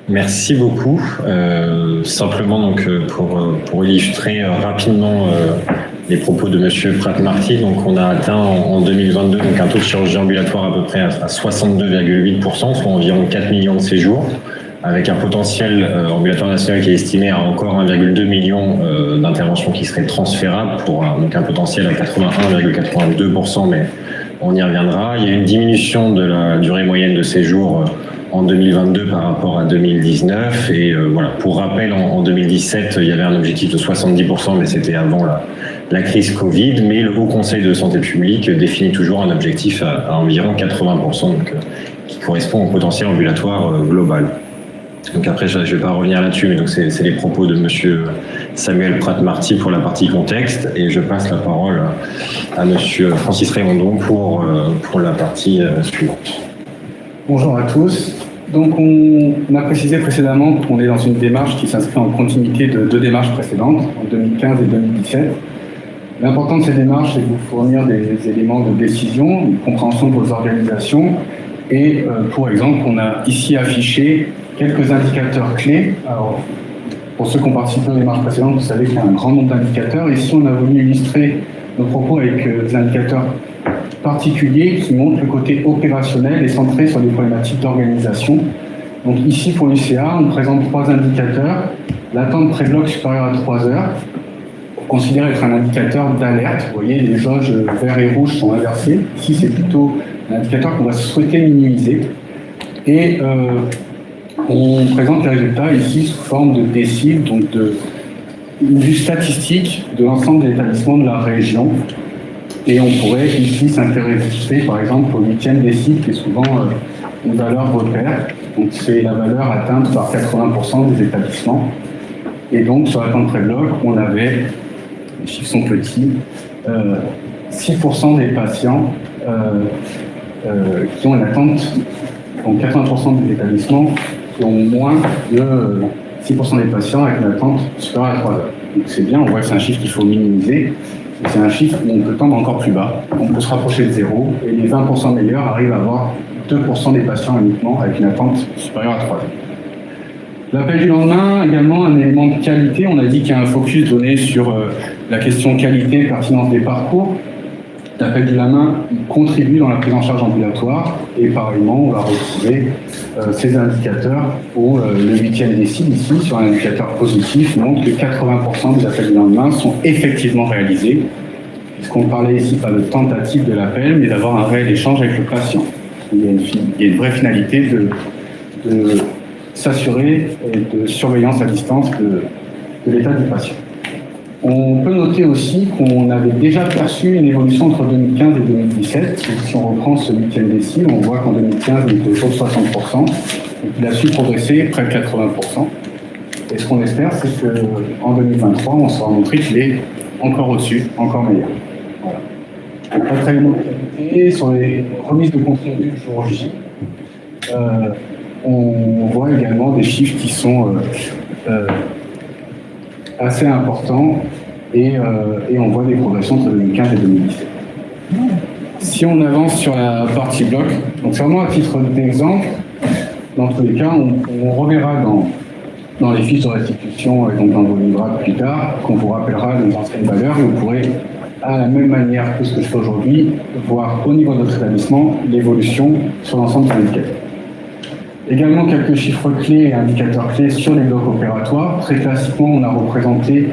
Merci beaucoup. Simplement donc pour illustrer rapidement les propos de Monsieur Pratt-Marty, donc on a atteint en 2022 donc un taux de chirurgie ambulatoire à peu près à 62,8%, soit environ 4 millions de séjours, avec un potentiel ambulatoire national qui est estimé à encore 1,2 million d'interventions qui seraient transférables pour donc un potentiel à 81,82%, mais on y reviendra. Il y a une diminution de la durée moyenne de séjour en 2022 par rapport à 2019 et voilà, pour rappel, en 2017 il y avait un objectif de 70%, mais c'était avant la crise Covid, mais le Haut Conseil de santé publique définit toujours un objectif à environ 80%, donc, qui correspond au potentiel ambulatoire global. Donc après, je ne vais pas revenir là-dessus, mais donc c'est les propos de Monsieur Samuel Pratt-Marty pour la partie contexte, et je passe la parole à Monsieur Francis Raymondon pour la partie suivante. Bonjour à tous. Donc on a précisé précédemment qu'on est dans une démarche qui s'inscrit en continuité de deux démarches précédentes, en 2015 et 2017. L'important de ces démarches, c'est de vous fournir des éléments de décision, une compréhension de vos organisations, et pour exemple, on a ici affiché quelques indicateurs clés. Alors, pour ceux qui ont participé aux démarches précédentes, vous savez qu'il y a un grand nombre d'indicateurs. Ici, on a voulu illustrer nos propos avec des indicateurs particuliers qui montrent le côté opérationnel et centré sur des problématiques d'organisation. Donc ici, pour l'UCA, on présente trois indicateurs. L'attente pré-bloc supérieure à 3 heures, considéré être un indicateur d'alerte. Vous voyez, les jauges vert et rouge sont inversées. Ici, c'est plutôt un indicateur qu'on va souhaiter minimiser. Et on présente les résultats ici sous forme de déciles, donc une vue statistique de l'ensemble des établissements de la région. Et on pourrait ici s'intéresser par exemple au 8e décile, qui est souvent une valeur repère. Donc c'est la valeur atteinte par 80% des établissements. Et donc sur l'attente pré-bloc, on avait, les chiffres sont petits, 6% des patients qui ont une attente, donc 80% des établissements qui ont moins de 6% des patients avec une attente supérieure à 3 heures. Donc c'est bien, on voit que c'est un chiffre qu'il faut minimiser. C'est un chiffre où on peut tendre encore plus bas, on peut se rapprocher de zéro, et les 20% meilleurs arrivent à avoir 2% des patients uniquement avec une attente supérieure à 3 heures. L'appel du lendemain, également un élément de qualité. On a dit qu'il y a un focus donné sur la question qualité et pertinence des parcours. L'appel du lendemain contribue dans la prise en charge ambulatoire, et pareillement, on va retrouver ces indicateurs où le 8e décile, ici, sur un indicateur positif, montre que 80% des appels du lendemain sont effectivement réalisés. Puisqu'on parlait ici pas de tentative de l'appel, mais d'avoir un réel échange avec le patient. Il y a une vraie finalité de s'assurer de surveillance à distance de l'état du patient. On peut noter aussi qu'on avait déjà perçu une évolution entre 2015 et 2017. Si on reprend ce 8e décile, on voit qu'en 2015, il était autour de 60%. Donc il a su progresser près de 80%. Et ce qu'on espère, c'est qu'en 2023, on sera montré qu'il est encore au-dessus, encore meilleur. Voilà. Autre élément de qualité, sur les remises de compte rendu de chirurgie, on voit également des chiffres qui sont assez importants et on voit des progressions entre 2015 et 2017. Si on avance sur la partie bloc, donc vraiment à titre d'exemple, dans tous les cas, on reverra dans les fiches de restitution et donc dans vos livrables plus tard, qu'on vous rappellera les anciennes valeurs, et vous pourrez, à la même manière que ce que je fais aujourd'hui, voir au niveau de votre établissement l'évolution sur l'ensemble des indicateurs. Également quelques chiffres clés et indicateurs clés sur les blocs opératoires. Très classiquement, on a représenté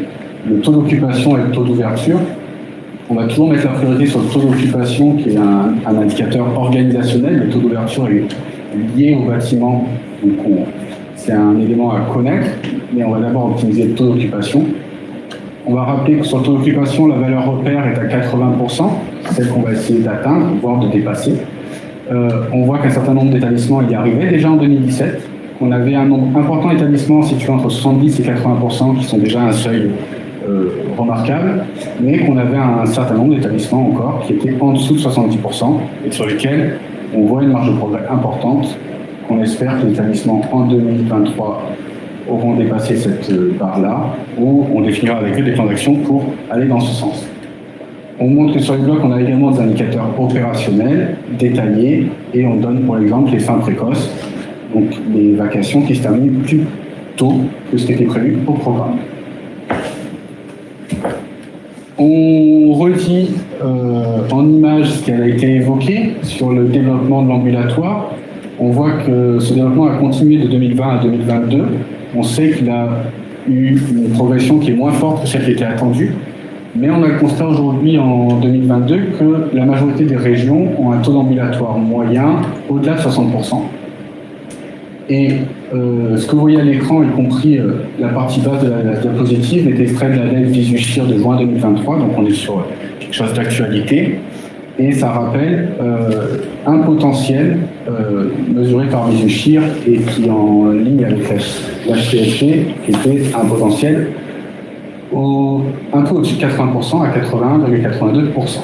le taux d'occupation et le taux d'ouverture. On va toujours mettre la priorité sur le taux d'occupation, qui est un indicateur organisationnel. Le taux d'ouverture est lié au bâtiment, donc c'est un élément à connaître, mais on va d'abord optimiser le taux d'occupation. On va rappeler que sur le taux d'occupation, la valeur repère est à 80%, celle qu'on va essayer d'atteindre, voire de dépasser. On voit qu'un certain nombre d'établissements y arrivaient déjà en 2017, qu'on avait un nombre important d'établissements situés entre 70 et 80%, qui sont déjà un seuil remarquable, mais qu'on avait un certain nombre d'établissements encore qui étaient en dessous de 70%, et sur lesquels on voit une marge de progrès importante, qu'on espère que les établissements en 2023 auront dépassé cette barre-là, où on définira avec eux des plans d'action pour aller dans ce sens. On montre que sur les blocs, on a également des indicateurs opérationnels détaillés, et on donne pour exemple les fins précoces. donc les vacations qui se terminent plus tôt que ce qui était prévu au programme. On redit en image ce qui a été évoqué sur le développement de l'ambulatoire. On voit que ce développement a continué de 2020 à 2022. On sait qu'il a eu une progression qui est moins forte que celle qui était attendue. Mais on a le constat aujourd'hui, en 2022, que la majorité des régions ont un taux d'ambulatoire moyen au-delà de 60%. Et ce que vous voyez à l'écran, y compris la partie basse de la diapositive, est extrait de la lettre Visushir de juin 2023, donc on est sur quelque chose d'actualité. Et ça rappelle un potentiel mesuré par Visushir et qui est en ligne avec l'HPSC, qui était un potentiel un peu au-dessus de 80% à 81,82%.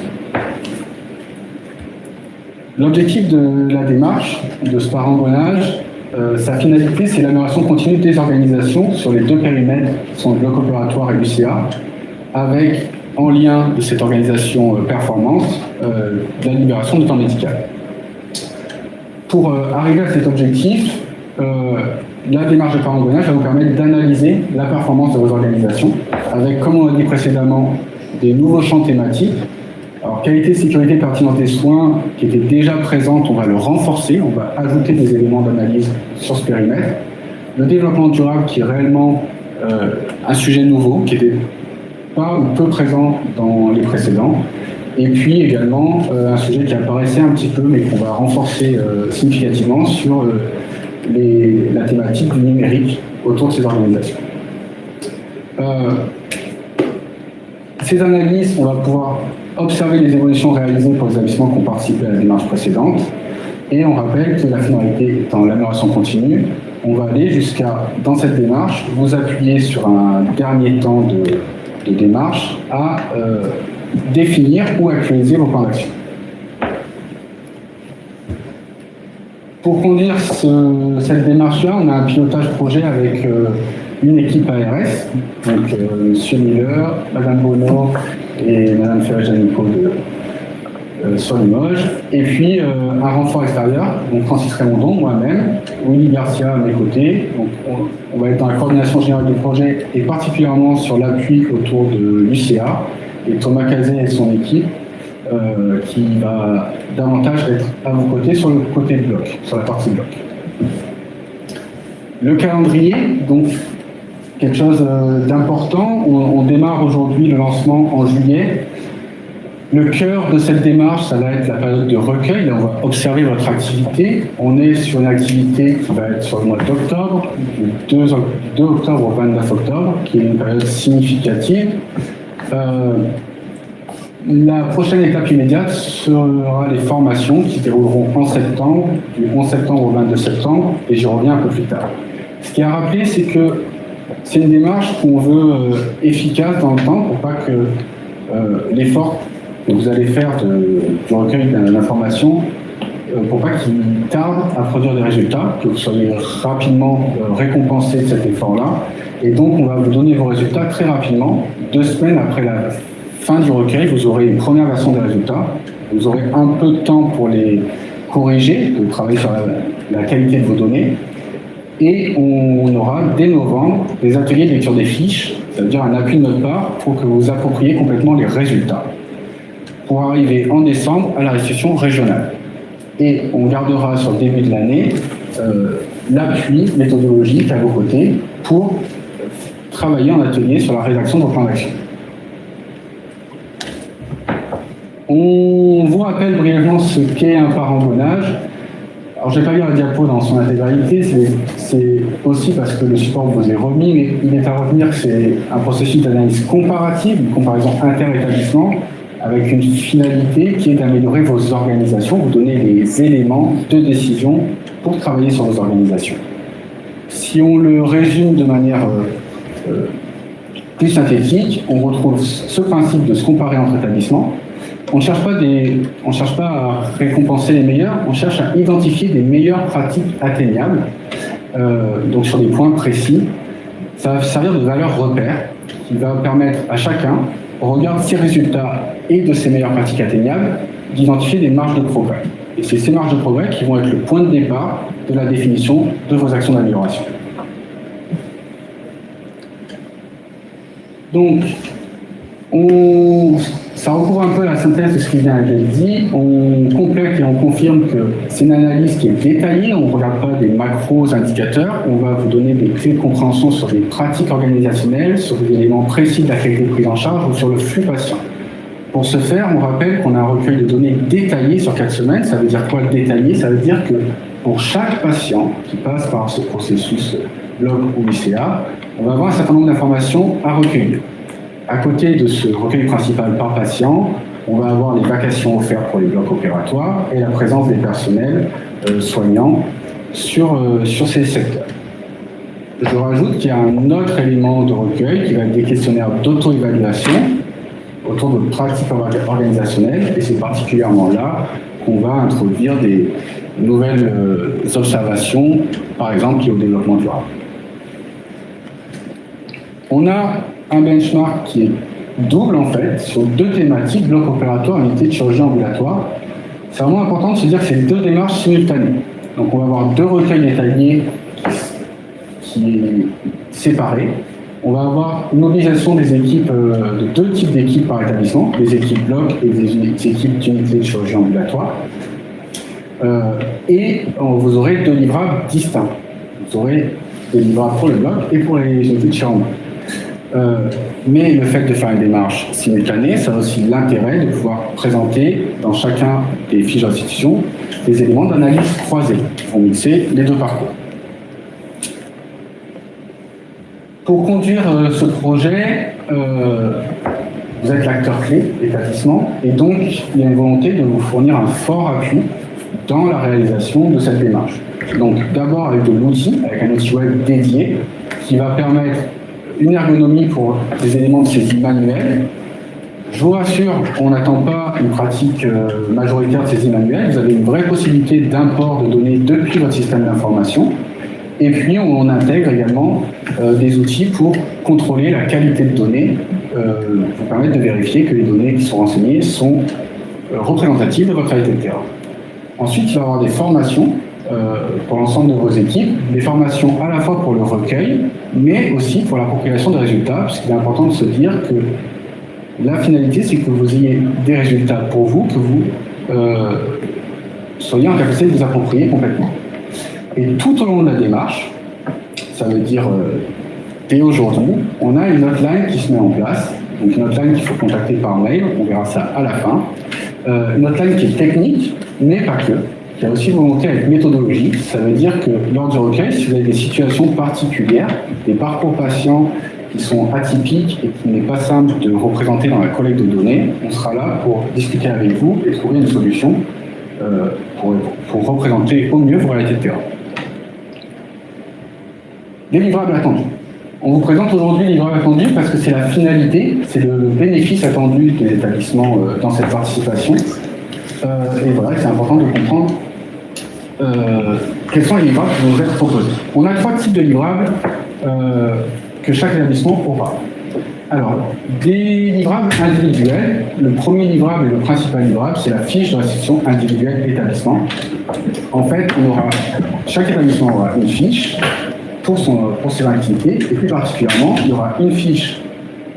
L'objectif de la démarche, de ce parangonnage, sa finalité, c'est l'amélioration continue des organisations sur les deux périmètres qui sont le bloc opératoire et l'UCA, avec, en lien de cette organisation performance, la libération du temps médical. Pour arriver à cet objectif, la démarche de parangonnage va vous permettre d'analyser la performance de vos organisations avec, comme on l'a dit précédemment, des nouveaux champs thématiques. Alors, qualité, sécurité, pertinence des soins qui étaient déjà présentes, on va le renforcer, on va ajouter des éléments d'analyse sur ce périmètre. Le développement durable qui est réellement un sujet nouveau, qui n'était pas ou peu présent dans les précédents. Et puis également un sujet qui apparaissait un petit peu, mais qu'on va renforcer significativement sur la thématique du numérique autour de ces organisations. Ces analyses, on va pouvoir observer les évolutions réalisées pour les établissements qui ont participé à la démarche précédente. Et on rappelle que la finalité étant l'amélioration continue, on va aller jusqu'à, dans cette démarche, vous appuyer sur un dernier temps de démarche à définir ou actualiser vos plans d'action. Pour conduire cette démarche-là, on a un pilotage projet avec une équipe ARS, donc M. Miller, Mme Bono et Mme Ferré-Janico sur Limoges, et puis un renfort extérieur, donc Francis Raymondon, moi-même, Willy Garcia à mes côtés. Donc on va être dans la coordination générale du projet et particulièrement sur l'appui autour de l'UCA et Thomas Cazet et son équipe qui va davantage être à vos côtés sur le côté bloc, sur la partie bloc. Le calendrier, donc quelque chose d'important. On démarre aujourd'hui le lancement en juillet. Le cœur de cette démarche, ça va être la période de recueil. Là, on va observer votre activité. On est sur une activité qui va être sur le mois d'octobre, du 2 octobre au 29 octobre, qui est une période significative. La prochaine étape immédiate sera les formations qui se dérouleront en septembre, du 11 septembre au 22 septembre, et j'y reviens un peu plus tard. Ce qui est à rappeler, c'est que c'est une démarche qu'on veut efficace dans le temps pour pas que l'effort que vous allez faire du recueil d'informations, pour pas qu'il tarde à produire des résultats, que vous soyez rapidement récompensé de cet effort-là. Et donc, on va vous donner vos résultats très rapidement. 2 semaines après la fin du recueil, vous aurez une première version des résultats. Vous aurez un peu de temps pour les corriger, de travailler sur la qualité de vos données. Et on aura, dès novembre, des ateliers de lecture des fiches, c'est-à-dire un appui de notre part pour que vous appropriez complètement les résultats, pour arriver en décembre à la restitution régionale. Et on gardera sur le début de l'année l'appui méthodologique à vos côtés pour travailler en atelier sur la rédaction de vos plans d'action. On vous rappelle brièvement ce qu'est un parangonnage. Alors, je ne vais pas lire la diapo dans son intégralité, c'est aussi parce que le support vous est remis, mais il est à retenir que c'est un processus d'analyse comparative, une comparaison inter-établissement, avec une finalité qui est d'améliorer vos organisations, vous donner les éléments de décision pour travailler sur vos organisations. Si on le résume de manière plus synthétique, on retrouve ce principe de se comparer entre établissements. On ne cherche pas à récompenser les meilleurs, on cherche à identifier des meilleures pratiques atteignables, donc sur des points précis. Ça va servir de valeur repère qui va permettre à chacun, au regard de ses résultats et de ses meilleures pratiques atteignables, d'identifier des marges de progrès. Et c'est ces marges de progrès qui vont être le point de départ de la définition de vos actions d'amélioration. Donc, ça recouvre un peu la synthèse de ce qui vient d'être dit. On complète et on confirme que c'est une analyse qui est détaillée. On ne regarde pas des macros indicateurs. On va vous donner des clés de compréhension sur des pratiques organisationnelles, sur des éléments précis de la qualité de prise en charge ou sur le flux patient. Pour ce faire, on rappelle qu'on a un recueil de données détaillé sur 4 semaines. Ça veut dire quoi le détaillé? Ça veut dire que pour chaque patient qui passe par ce processus bloc ou ICA, on va avoir un certain nombre d'informations à recueillir. À côté de ce recueil principal par patient, on va avoir les vacations offertes pour les blocs opératoires et la présence des personnels soignants sur ces secteurs. Je rajoute qu'il y a un autre élément de recueil qui va être des questionnaires d'auto-évaluation autour de pratiques organisationnelles, et c'est particulièrement là qu'on va introduire des nouvelles observations, par exemple, liées au développement durable. On a un benchmark qui est double, en fait, sur 2 thématiques, bloc opératoire et unité de chirurgie ambulatoire. C'est vraiment important de se dire que c'est 2 démarches simultanées. Donc on va avoir 2 recueils détaillés qui est séparés. On va avoir une mobilisation des équipes, de 2 types d'équipes par établissement, des équipes bloc et des équipes d'unité de chirurgie ambulatoire. Et vous aurez 2 livrables distincts. Vous aurez des livrables pour le bloc et pour les unités de chirurgie. Mais le fait de faire une démarche simultanée, ça a aussi l'intérêt de pouvoir présenter dans chacun des fiches d'institution des éléments d'analyse croisée qui vont mixer les 2 parcours. Pour conduire ce projet, vous êtes l'acteur clé, l'établissement, et donc il y a une volonté de vous fournir un fort appui dans la réalisation de cette démarche. Donc d'abord avec de l'outil, avec un outil web dédié, qui va permettre une ergonomie pour des éléments de saisie manuelle. Je vous rassure, on n'attend pas une pratique majoritaire de saisie manuelle. Vous avez une vraie possibilité d'import de données depuis votre système d'information. Et puis, on intègre également des outils pour contrôler la qualité de données, pour permettre de vérifier que les données qui sont renseignées sont représentatives de votre qualité de terrain. Ensuite, il va y avoir des formations pour l'ensemble de vos équipes, des formations à la fois pour le recueil, mais aussi pour l'appropriation des résultats, puisqu'il est important de se dire que la finalité, c'est que vous ayez des résultats pour vous, que vous soyez en capacité de vous approprier complètement. Et tout au long de la démarche, ça veut dire dès aujourd'hui, on a une hotline qui se met en place, donc une hotline qu'il faut contacter par mail, on verra ça à la fin, une hotline qui est technique, mais pas que. Il y a aussi volonté avec méthodologie. Ça veut dire que lors du recueil, si vous avez des situations particulières, des parcours patients qui sont atypiques et qui n'est pas simple de représenter dans la collecte de données, on sera là pour discuter avec vous et trouver une solution pour représenter au mieux vos réalités de terrain. Les livrables attendus. On vous présente aujourd'hui les livrables attendus parce que c'est la finalité, c'est le bénéfice attendu des établissements dans cette participation. Et voilà, c'est important de comprendre quels sont les livrables qui vont vous être proposés. On a 3 types de livrables que chaque établissement aura. Alors, des livrables individuels. Le premier livrable et le principal livrable, c'est la fiche de restitution individuelle établissement. En fait, chaque établissement aura une fiche pour ses activités, et plus particulièrement, il y aura une fiche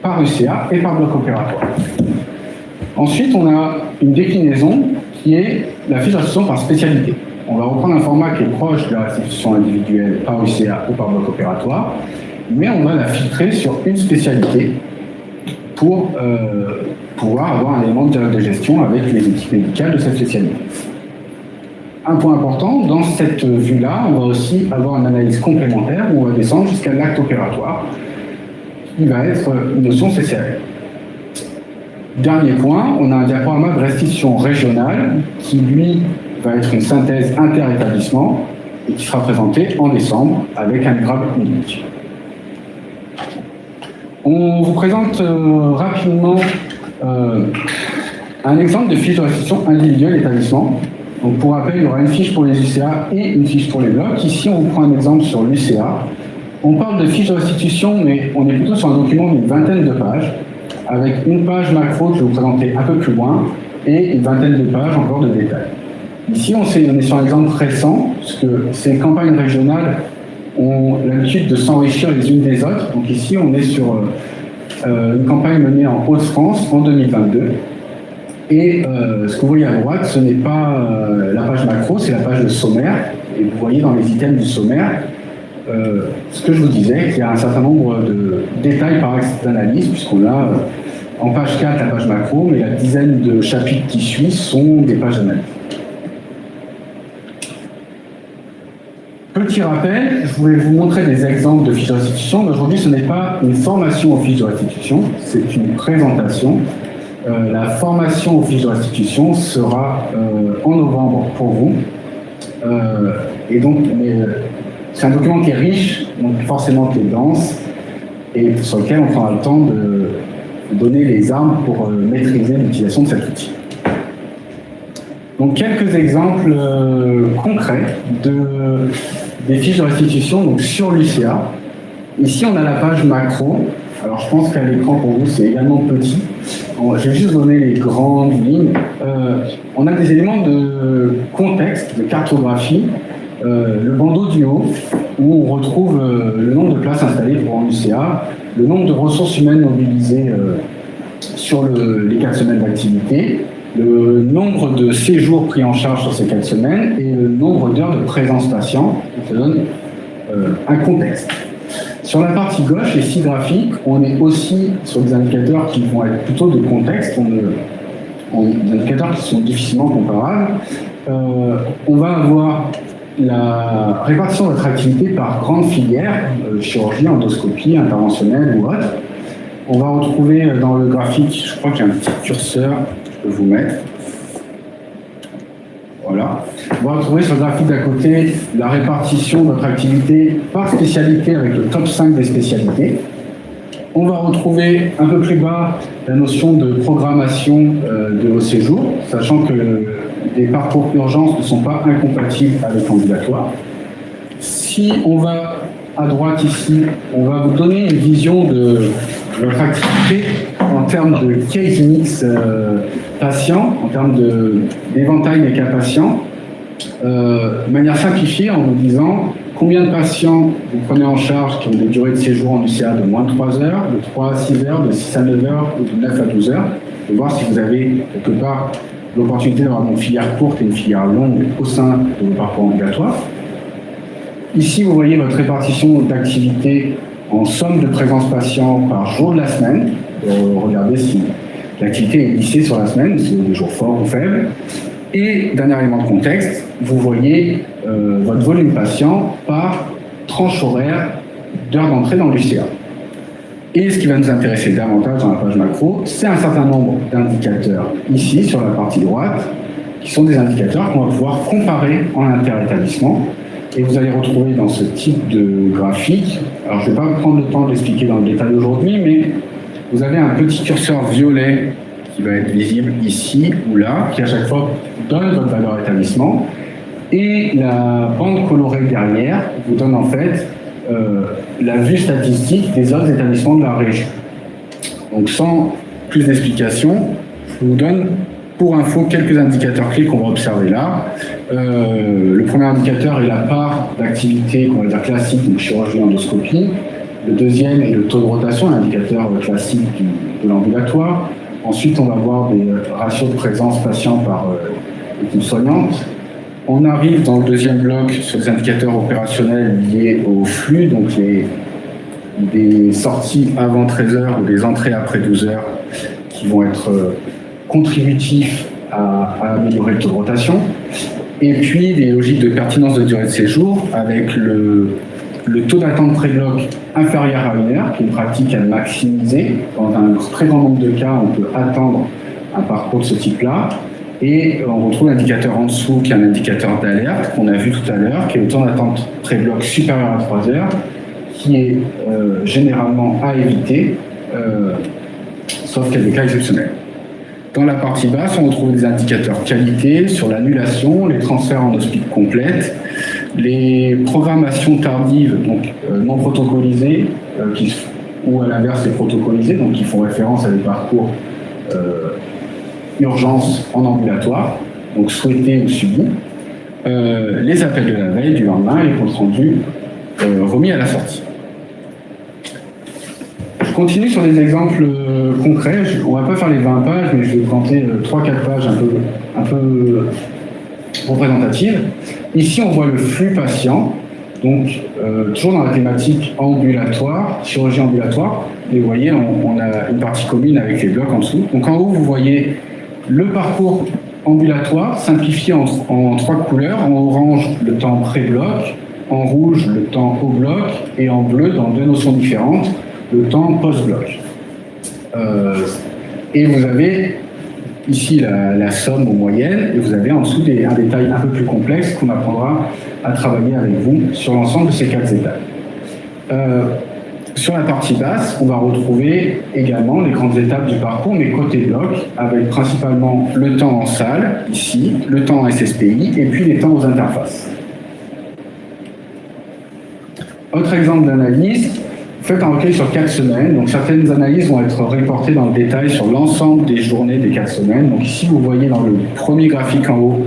par UCA et par bloc opératoire. Ensuite, on a une déclinaison qui est la fiche de restitution par spécialité. On va reprendre un format qui est proche de la restitution individuelle par UCA ou par bloc opératoire, mais on va la filtrer sur une spécialité pour pouvoir avoir un élément de gestion avec les équipes médicales de cette spécialité. Un point important, dans cette vue-là, on va aussi avoir une analyse complémentaire où on va descendre jusqu'à l'acte opératoire, qui va être une notion CCAR. Dernier point, on a un diaporama de restitution régionale qui, lui, va être une synthèse inter-établissement et qui sera présenté en décembre avec un livrable unique. On vous présente rapidement un exemple de fiche de restitution individuelle établissement. Donc pour rappel, il y aura une fiche pour les UCA et une fiche pour les blocs. Ici, on vous prend un exemple sur l'UCA. On parle de fiche de restitution, mais on est plutôt sur un document d'une vingtaine de pages, avec une page macro que je vais vous présenter un peu plus loin, et une vingtaine de pages encore de détails. Ici, on est sur un exemple récent, puisque ces campagnes régionales ont l'habitude de s'enrichir les unes des autres. Donc ici, on est sur une campagne menée en Hauts-de-France en 2022. Et ce que vous voyez à droite, ce n'est pas la page macro, c'est la page de sommaire. Et vous voyez dans les items du sommaire, ce que je vous disais, qu'il y a un certain nombre de détails par axe d'analyse, puisqu'on a en page 4 la page macro, mais la dizaine de chapitres qui suivent sont des pages d'analyse. Petit rappel, je voulais vous montrer des exemples de fiches de restitution, mais aujourd'hui ce n'est pas une formation aux fiches de restitution, c'est une présentation. La formation aux fiches de restitution sera en novembre pour vous. Et donc, c'est un document qui est riche, donc forcément qui est dense, et sur lequel on prendra le temps de donner les armes pour maîtriser l'utilisation de cet outil. Donc, quelques exemples concrets des fiches de restitution donc, sur l'UCA. Ici, on a la page macro. Alors, je pense qu'à l'écran, pour vous, c'est également petit. Je vais juste donner les grandes lignes. On a des éléments de contexte, de cartographie. Le bandeau du haut, où on retrouve le nombre de places installées pour un UCA, le nombre de ressources humaines mobilisées sur les 4 semaines d'activité, le nombre de séjours pris en charge sur ces 4 semaines et le nombre d'heures de présence patient. Ça donne un contexte. Sur la partie gauche, les 6 graphiques, on est aussi sur des indicateurs qui vont être plutôt de contexte, des indicateurs qui sont difficilement comparables. On va avoir la répartition de votre activité par grande filière, chirurgie, endoscopie, interventionnelle ou autre. On va retrouver dans le graphique, je crois qu'il y a un petit curseur que je peux vous mettre. Voilà. On va retrouver sur le graphique d'à côté la répartition de votre activité par spécialité avec le top 5 des spécialités. On va retrouver un peu plus bas la notion de programmation de vos séjours, sachant que les parcours urgences ne sont pas incompatibles avec l'ambulatoire. Si on va à droite ici, on va vous donner une vision de votre activité en termes de case mix patient, en termes d'éventail des cas patients, de manière simplifiée en vous disant combien de patients vous prenez en charge qui ont des durées de séjour en UCA de moins de 3 heures, de 3 à 6 heures, de 6 à 9 heures ou de 9 à 12 heures, et voir si vous avez quelque part l'opportunité d'avoir une filière courte et une filière longue au sein de vos parcours ambulatoires. Ici, vous voyez votre répartition d'activité en somme de présence patient par jour de la semaine. Regardez si l'activité est lissée sur la semaine, si c'est des jours forts ou faibles. Et, dernier élément de contexte, vous voyez votre volume patient par tranche horaire d'heure d'entrée dans l'UCA. Et ce qui va nous intéresser davantage dans la page macro, c'est un certain nombre d'indicateurs ici, sur la partie droite, qui sont des indicateurs qu'on va pouvoir comparer en interétablissement. Et vous allez retrouver dans ce type de graphique, alors je ne vais pas prendre le temps de l'expliquer dans le détail aujourd'hui, mais vous avez un petit curseur violet qui va être visible ici ou là, qui à chaque fois donne votre valeur établissement. Et la bande colorée derrière vous donne en fait la vue statistique des autres établissements de la région. Donc sans plus d'explications, je vous donne pour info quelques indicateurs clés qu'on va observer là. Le premier indicateur est la part d'activité qu'on va dire classique, donc chirurgie endoscopie. Le deuxième est le taux de rotation, l'indicateur classique de l'ambulatoire. Ensuite, on va voir des ratios de présence patient par équipe soignante. On arrive dans le deuxième bloc sur les indicateurs opérationnels liés au flux, donc des sorties avant 13 heures ou des entrées après 12 heures qui vont être contributifs à améliorer le taux de rotation. Et puis des logiques de pertinence de durée de séjour avec le taux d'attente pré-bloc inférieur à 1 heure, qui est une pratique à maximiser. Dans un très grand nombre de cas, on peut attendre un parcours de ce type-là. Et on retrouve l'indicateur en dessous, qui est un indicateur d'alerte qu'on a vu tout à l'heure, qui est le temps d'attente pré-bloc supérieur à 3 heures, qui est généralement à éviter, sauf qu'il y a des cas exceptionnels. Dans la partie basse, on retrouve des indicateurs qualité sur l'annulation, les transferts en hospice complète, les programmations tardives, donc non protocolisées, ou à l'inverse les protocolisées, donc qui font référence à des parcours urgence en ambulatoire. donc souhaités ou subis, les appels de la veille, du lendemain et les comptes rendus remis à la sortie. Je continue sur des exemples concrets. On ne va pas faire les 20 pages, mais je vais planter 3-4 pages un peu représentatives. Ici, on voit le flux patient, donc toujours dans la thématique ambulatoire, chirurgie ambulatoire. Et vous voyez, on a une partie commune avec les blocs en dessous. Donc en haut, vous voyez le parcours ambulatoire simplifié en 3 couleurs. En orange, le temps pré-bloc, en rouge, le temps au bloc, et en bleu, dans 2 notions différentes, le temps post-bloc. Et vous avez ici la somme aux moyennes, et vous avez en dessous un détail un peu plus complexe qu'on apprendra à travailler avec vous sur l'ensemble de ces 4 étapes. Sur la partie basse, on va retrouver également les grandes étapes du parcours, mais côté bloc, avec principalement le temps en salle, ici, le temps en SSPI, et puis les temps aux interfaces. Autre exemple d'analyse, faites un recueil sur 4 semaines. Donc certaines analyses vont être reportées dans le détail sur l'ensemble des journées des 4 semaines. Donc ici, vous voyez dans le premier graphique en haut,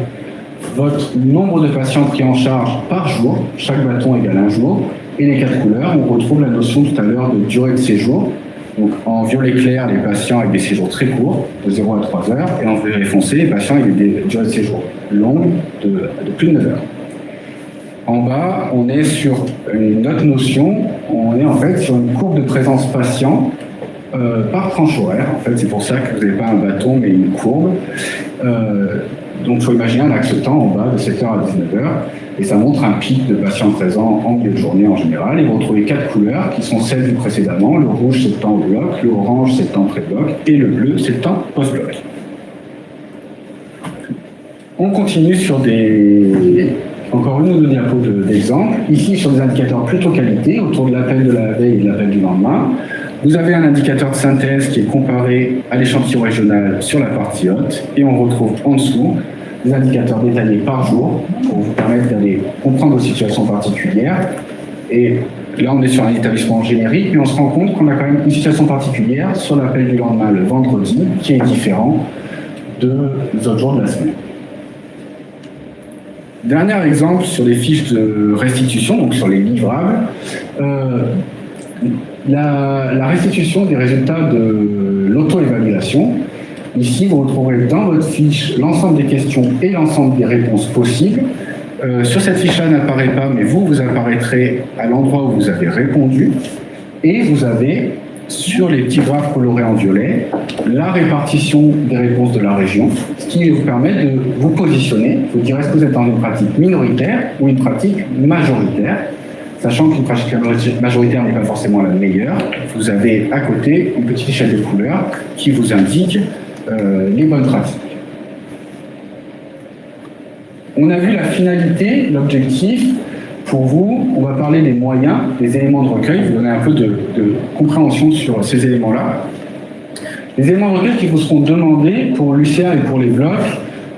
votre nombre de patients pris en charge par jour, chaque bâton égale 1 jour, et les 4 couleurs. On retrouve la notion tout à l'heure de durée de séjour. Donc en violet clair, les patients avec des séjours très courts, de 0 à 3 heures, et en violet foncé, les patients avec des durées de séjour longues de plus de 9 heures. En bas, on est sur une autre notion, on est en fait sur une courbe de présence patient par tranche horaire. En fait, c'est pour ça que vous n'avez pas un bâton, mais une courbe. Donc, il faut imaginer un axe temps en bas de 7h à 19h, et ça montre un pic de patients présents en milieu de journée en général. Et vous retrouvez 4 couleurs qui sont celles du précédemment. Le rouge, c'est le temps au bloc, le orange, c'est le temps pré-bloc, et le bleu, c'est le temps post-bloc. On continue sur encore une ou 2 diapos d'exemple. Ici, sur des indicateurs plutôt qualité, autour de l'appel de la veille et de l'appel du lendemain. Vous avez un indicateur de synthèse qui est comparé à l'échantillon régional sur la partie haute, et on retrouve en dessous des indicateurs détaillés par jour pour vous permettre d'aller comprendre vos situations particulières. Et là, on est sur un établissement générique, mais on se rend compte qu'on a quand même une situation particulière sur l'appel du lendemain le vendredi, qui est différent des autres jours de la semaine. Dernier exemple sur les fiches de restitution, donc sur les livrables. La restitution des résultats de l'auto-évaluation. Ici, vous retrouverez dans votre fiche l'ensemble des questions et l'ensemble des réponses possibles. Sur cette fiche-là n'apparaît pas, mais vous apparaîtrez à l'endroit où vous avez répondu. Et vous avez, sur les petits graphes colorés en violet, la répartition des réponses de la région, ce qui vous permet de vous positionner. Vous dire est-ce que vous êtes dans une pratique minoritaire ou une pratique majoritaire, sachant qu'une pratique majoritaire n'est pas forcément la meilleure. Vous avez à côté une petite échelle de couleurs qui vous indique les bonnes pratiques. On a vu la finalité, l'objectif. Pour vous, on va parler des moyens, des éléments de recueil, vous donner un peu de compréhension sur ces éléments-là. Les éléments de recueil qui vous seront demandés pour l'UCA et pour les blocs,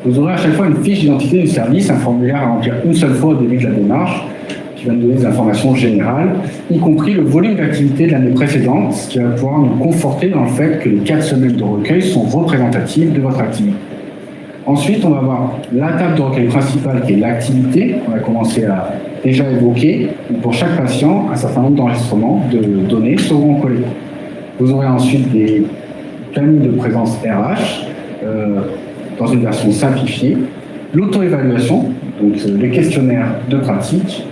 vous aurez à chaque fois une fiche d'identité du service, un formulaire à remplir une seule fois au début de la démarche, qui va nous donner des informations générales, y compris le volume d'activité de l'année précédente, ce qui va pouvoir nous conforter dans le fait que les 4 semaines de recueil sont représentatives de votre activité. Ensuite, on va avoir la table de recueil principale qui est l'activité, qu'on a commencé à déjà évoquer. Pour chaque patient, un certain nombre d'enregistrements de données seront collectés. Vous aurez ensuite des plannings de présence RH dans une version simplifiée, l'auto-évaluation, donc les questionnaires de pratique,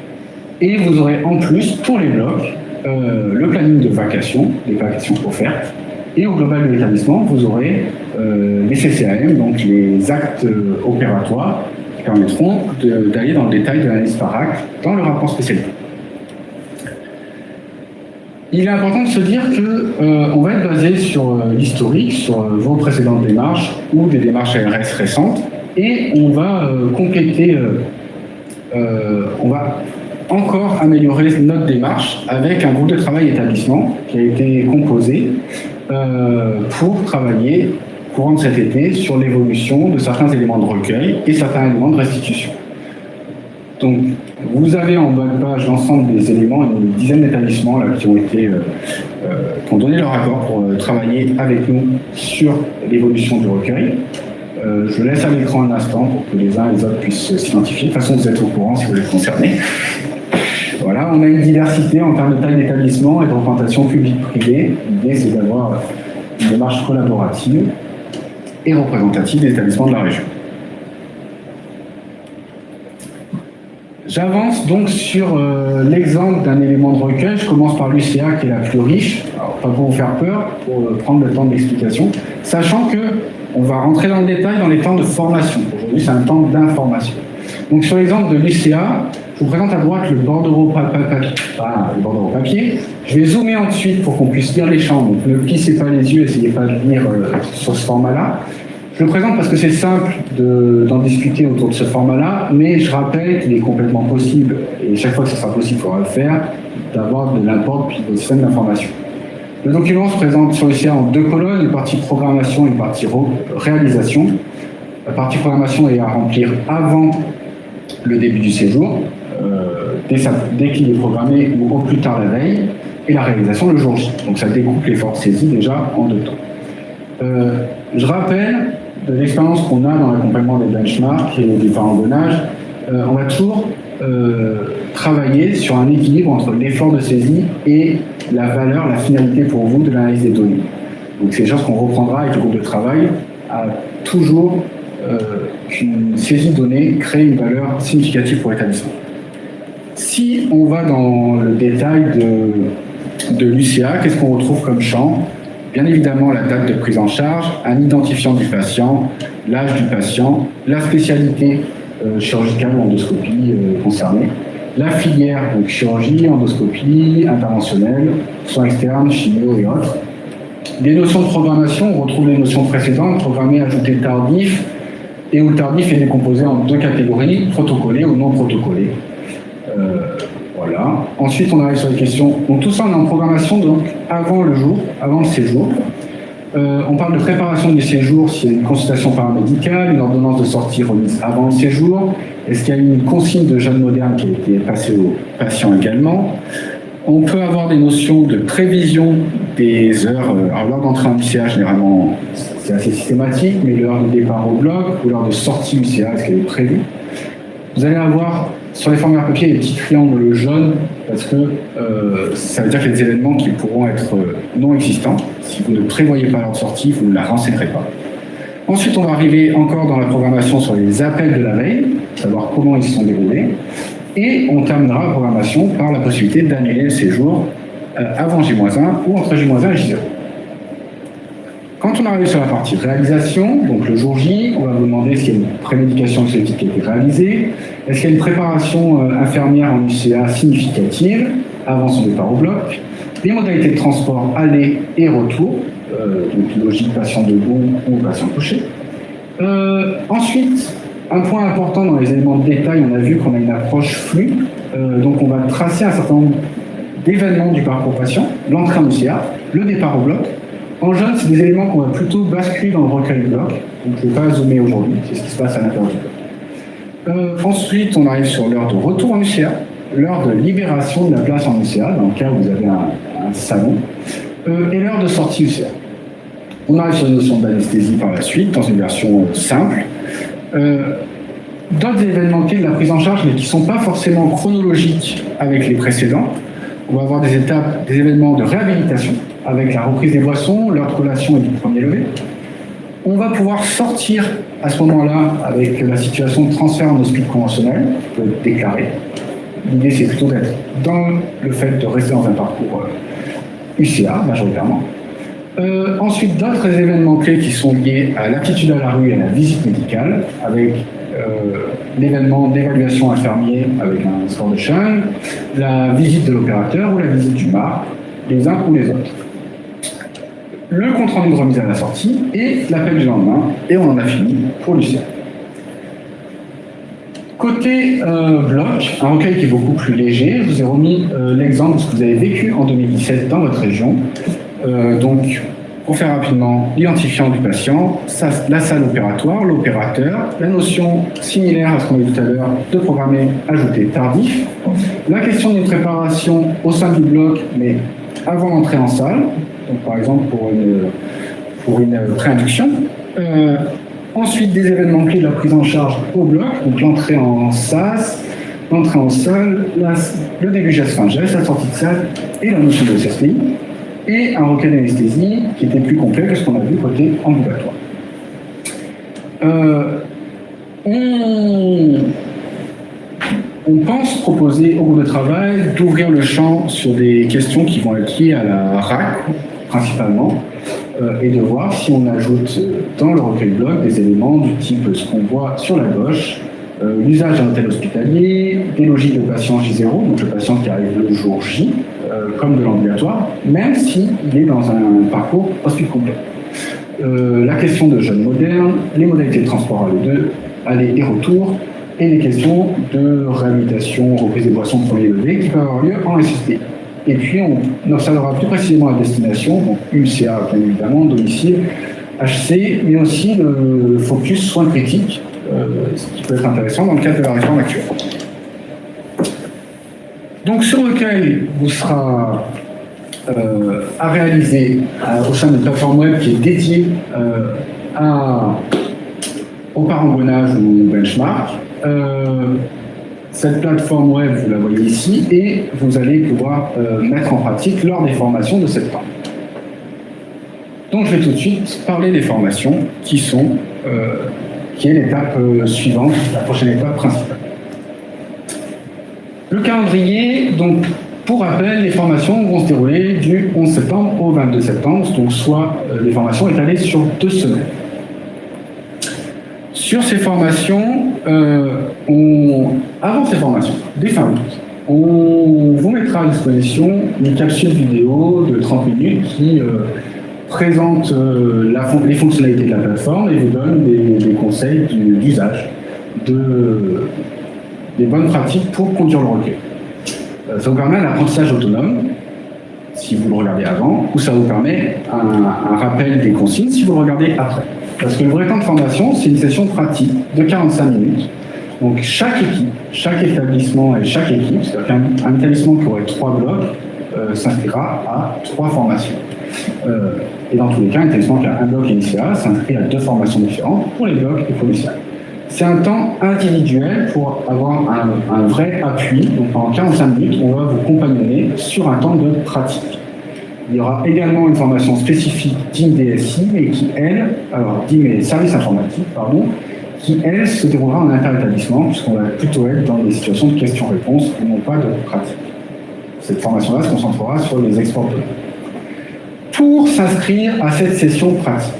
et vous aurez en plus, pour les blocs, le planning de vacations, les vacations offertes, et au global de l'établissement, vous aurez les CCAM, donc les actes opératoires, qui permettront d'aller dans le détail de l'analyse par acte dans le rapport spécialité. Il est important de se dire qu'on va être basé sur l'historique, sur vos précédentes démarches ou des démarches ARS récentes, et on va compléter, on va encore améliorer notre démarche avec un groupe de travail établissement qui a été composé pour travailler courant de cet été sur l'évolution de certains éléments de recueil et certains éléments de restitution. Donc, vous avez en bas de page l'ensemble des éléments, une dizaine d'établissements qui ont donné leur accord pour travailler avec nous sur l'évolution du recueil. Je laisse à l'écran un instant pour que les uns et les autres puissent s'identifier. De toute façon, vous êtes au courant si vous êtes concernés. Voilà, on a une diversité en termes de taille d'établissement et de représentation publique-privée. L'idée, c'est d'avoir une démarche collaborative et représentative des établissements de la région. J'avance donc sur l'exemple d'un élément de recueil. Je commence par l'UCA qui est la plus riche. Alors, pas pour vous faire peur, pour prendre le temps de l'explication, sachant que on va rentrer dans le détail dans les temps de formation. Aujourd'hui, c'est un temps d'information. Donc sur l'exemple de l'UCA, je vous présente à droite le bordereau papier. Je vais zoomer ensuite pour qu'on puisse lire les champs. Donc ne plissez pas les yeux, essayez pas de lire sur ce format-là. Je le présente parce que c'est simple d'en discuter autour de ce format-là, mais je rappelle qu'il est complètement possible, et chaque fois que ce sera possible, il faudra le faire, d'avoir de l'import puis des systèmes d'information. Le document se présente sur le CA en deux colonnes, une partie programmation et une partie réalisation. La partie programmation est à remplir avant le début du séjour, dès qu'il est programmé ou au plus tard la veille, et la réalisation le jour J. Donc ça découpe l'effort de saisie déjà en deux temps. Je rappelle de l'expérience qu'on a dans l'accompagnement des benchmarks et des parangonnages, on va toujours travailler sur un équilibre entre l'effort de saisie et la valeur, la finalité pour vous de l'analyse des données. Donc c'est des choses qu'on reprendra avec le groupe de travail, à toujours qu'une saisie de données crée une valeur significative pour l'établissement. Si on va dans le détail de l'UCA, qu'est-ce qu'on retrouve comme champ? Bien évidemment, la date de prise en charge, un identifiant du patient, l'âge du patient, la spécialité chirurgicale ou endoscopie concernée, la filière, donc chirurgie, endoscopie, interventionnelle, soins externes, chimio et autres. Les notions de programmation, on retrouve les notions précédentes, programmé, ajouté, tardif, et où le tardif est décomposé en deux catégories, protocolé ou non protocolé. Voilà. Ensuite, on arrive sur les questions. Donc tout ça, on est en programmation, donc avant le jour, avant le séjour. On parle de préparation du séjour, s'il y a une consultation paramédicale, une ordonnance de sortie remise avant le séjour. Est-ce qu'il y a une consigne de jeûne moderne qui a été passée aux patients également? On peut avoir des notions de prévision des heures. Alors l'heure d'entrée en UCA, généralement, c'est assez systématique, mais l'heure de départ au bloc ou l'heure de sortie UCA, est-ce qu'elle est prévue? Vous allez avoir sur les formulaires papier des petits triangles jaunes parce que ça veut dire qu'il y a des événements qui pourront être non existants. Si vous ne prévoyez pas l'heure de sortie, vous ne la renseignerez pas. Ensuite, on va arriver encore dans la programmation sur les appels de la veille, savoir comment ils se sont déroulés. Et on terminera la programmation par la possibilité d'annuler le séjour avant J-1 ou entre J-1 et J0. Quand on arrive sur la partie réalisation, donc le jour J, on va vous demander s'il y a une prémédication anxiolytique qui a été réalisée, est-ce qu'il y a une préparation infirmière en UCA significative avant son départ au bloc, les modalités de transport aller et retour, donc logique patient debout ou patient couché. Ensuite, un point important dans les éléments de détail, on a vu qu'on a une approche flux, donc on va tracer un certain nombre d'événements du parcours patient, l'entrée en UCA, le départ au bloc. En jaune, c'est des éléments qu'on va plutôt basculer dans le recueil du bloc, donc je ne vais pas zoomer aujourd'hui, c'est ce qui se passe à l'intérieur du bloc. Ensuite, on arrive sur l'heure de retour en UCA, l'heure de libération de la place en UCA, dans le cas où vous avez un salon, et l'heure de sortie UCA. On arrive sur une notion d'anesthésie par la suite, dans une version simple. D'autres événements clés de la prise en charge, mais qui ne sont pas forcément chronologiques avec les précédents. On va avoir des étapes, des événements de réhabilitation, avec la reprise des boissons, l'heure de collation et du premier lever. On va pouvoir sortir à ce moment-là avec la situation de transfert en hospice conventionnel, qui peut être déclarée. L'idée, c'est plutôt d'être dans le fait de rester dans un parcours UCA, majoritairement. Ensuite, d'autres événements clés qui sont liés à l'aptitude à la rue et à la visite médicale, avec l'événement d'évaluation infirmier avec un score de Chung, la visite de l'opérateur ou la visite du MAR, les uns ou les autres. Le compte rendu de remise à la sortie et l'appel du lendemain, et on en a fini pour l'UCA. Côté bloc, un recueil qui est beaucoup plus léger, je vous ai remis l'exemple de ce que vous avez vécu en 2017 dans votre région. Donc, pour faire rapidement, l'identifiant du patient, la salle opératoire, l'opérateur, la notion similaire à ce qu'on a dit tout à l'heure de programmer, ajouter, tardif, la question d'une préparation au sein du bloc, mais avant l'entrée en salle, donc par exemple pour une préinduction. Ensuite, des événements clés de la prise en charge au bloc, donc l'entrée en SAS, l'entrée en salle, le début geste fin geste, la sortie de salle et la notion de SSPI, et un recueil d'anesthésie qui était plus complet que ce qu'on a vu côté ambulatoire. On pense proposer au groupe de travail d'ouvrir le champ sur des questions qui vont être liées à la RAC, principalement, et de voir si on ajoute dans le recueil bloc des éléments du type ce qu'on voit sur la gauche, l'usage d'un hôtel hospitalier, des logiques de patient J0, donc le patient qui arrive le jour J, comme de l'ambulatoire, même s'il est dans un parcours hospital complet. La question de jeunes modernes, les modalités de transport aller et retour, et les questions de réhabilitation, reprise des boissons de premier degré qui peuvent avoir lieu en SSP. Et puis on observera plus précisément la destination, donc UCA bien évidemment, domicile, HC, mais aussi le focus soins critiques, ce qui peut être intéressant dans le cadre de la réforme actuelle. Donc ce recueil vous sera à réaliser au sein d'une plateforme web qui est dédiée au parangonnage ou benchmark. Cette plateforme web, vous la voyez ici, et vous allez pouvoir mettre en pratique lors des formations de septembre. Donc je vais tout de suite parler des formations qui est l'étape suivante, la prochaine étape principale. Le calendrier, donc pour rappel, les formations vont se dérouler du 11 septembre au 22 septembre, donc soit les formations étalées sur 2 semaines. Sur ces formations, avant ces formations, dès fin août, on vous mettra à disposition une capsule vidéo de 30 minutes qui présente les fonctionnalités de la plateforme et vous donne des conseils d'usage, des bonnes pratiques pour conduire le recueil. Ça vous permet un apprentissage autonome, si vous le regardez avant, ou ça vous permet un rappel des consignes si vous le regardez après. Parce que le vrai temps de formation, c'est une session pratique de 45 minutes. Donc chaque équipe, chaque établissement et chaque équipe, c'est-à-dire qu'un établissement qui aurait 3 blocs, s'inscrira à 3 formations. Et dans tous les cas, un établissement qui a un bloc initial s'inscrit à 2 formations différentes pour les blocs et pour l'initial. C'est un temps individuel pour avoir un vrai appui. Donc pendant 45 minutes, on va vous compagnonner sur un temps de pratique. Il y aura également une formation spécifique DIM-DSI, mais qui, elle, alors DIM et services informatiques, pardon, qui, elle, se déroulera en interétablissement, puisqu'on va plutôt être dans des situations de questions-réponses et non pas de pratique. Cette formation-là se concentrera sur les exports de données. Pour s'inscrire à cette session pratique,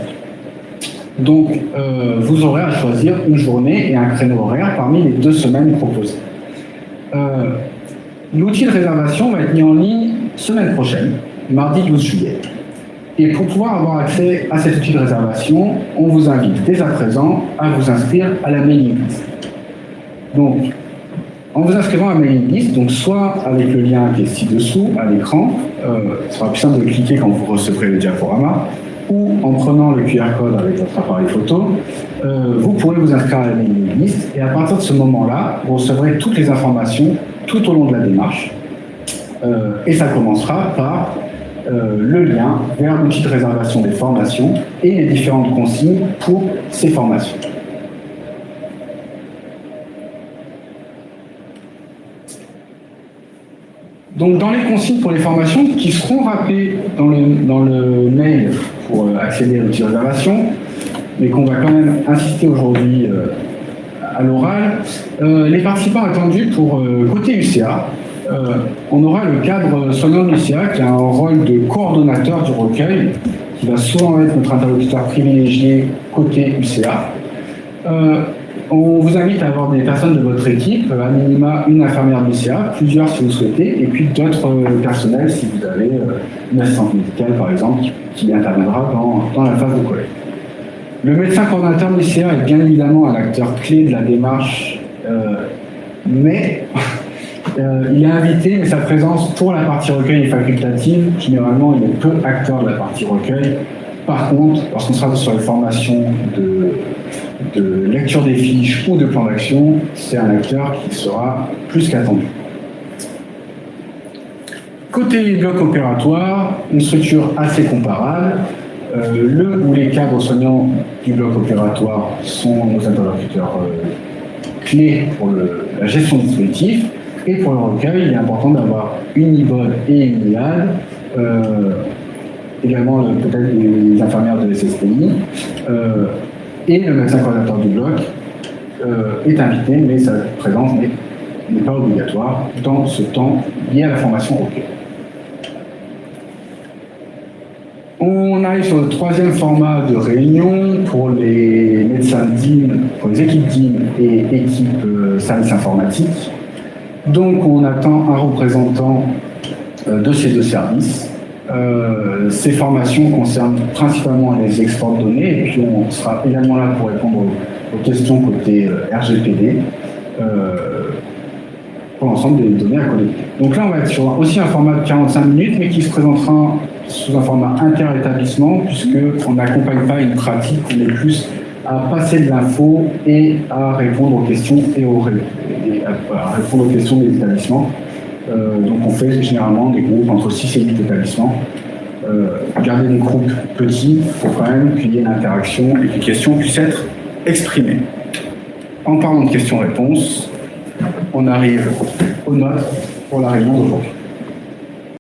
donc vous aurez à choisir une journée et un créneau horaire parmi les 2 semaines proposées. L'outil de réservation va être mis en ligne semaine prochaine, mardi 12 juillet. Et pour pouvoir avoir accès à cet outil de réservation, on vous invite dès à présent à vous inscrire à la mailing list. Donc, en vous inscrivant à la mailing list, donc soit avec le lien qui est ci-dessous à l'écran, ce sera plus simple de cliquer quand vous recevrez le diaporama, ou en prenant le QR code avec votre appareil photo, vous pourrez vous inscrire à la mailing list, et à partir de ce moment-là, vous recevrez toutes les informations tout au long de la démarche, et ça commencera par le lien vers l'outil de réservation des formations et les différentes consignes pour ces formations. Donc dans les consignes pour les formations qui seront rappelées dans le mail pour accéder à l'outil de réservation, mais qu'on va quand même insister aujourd'hui à l'oral, les participants attendus pour côté UCA, on aura le cadre soignant de l'UCA qui a un rôle de coordonnateur du recueil, qui va souvent être notre interlocuteur privilégié côté UCA. On vous invite à avoir des personnes de votre équipe, à minima une infirmière de l'UCA, plusieurs si vous souhaitez, et puis d'autres personnels si vous avez une assistante médicale par exemple qui interviendra dans la phase de collecte. Le médecin coordonnateur de l'UCA est bien évidemment un acteur clé de la démarche, mais il est invité, mais sa présence pour la partie recueil est facultative. Généralement, il est peu acteur de la partie recueil. Par contre, lorsqu'on sera sur les formations de lecture des fiches ou de plan d'action, c'est un acteur qui sera plus qu'attendu. Côté bloc opératoire, une structure assez comparable, le ou les cadres soignants du bloc opératoire sont nos interlocuteurs clés pour la gestion du dispositif. Et pour le recueil, il est important d'avoir une IBOD et une IAD, également peut-être les infirmières de SSPI, et le médecin coordinateur du bloc est invité, mais sa présence n'est pas obligatoire dans ce temps lié à la formation recueil. On arrive sur le troisième format de réunion pour les médecins DIM, pour les équipes DIM et équipes services informatiques. Donc on attend un représentant de ces deux services. Ces formations concernent principalement les exports de données et puis on sera également là pour répondre aux questions côté RGPD pour l'ensemble des données à collecter. Donc là on va être sur aussi un format de 45 minutes mais qui se présentera sous un format inter-établissement puisqu'on n'accompagne pas une pratique, on est plus à passer de l'info et à répondre aux questions à répondre aux questions des établissements. Donc on fait généralement des groupes entre 6 et 8 établissements. Garder des groupes petits pour quand même qu'il y ait une interaction et que les questions puissent être exprimées. En parlant de questions-réponses, on arrive aux notes pour la réunion d'aujourd'hui.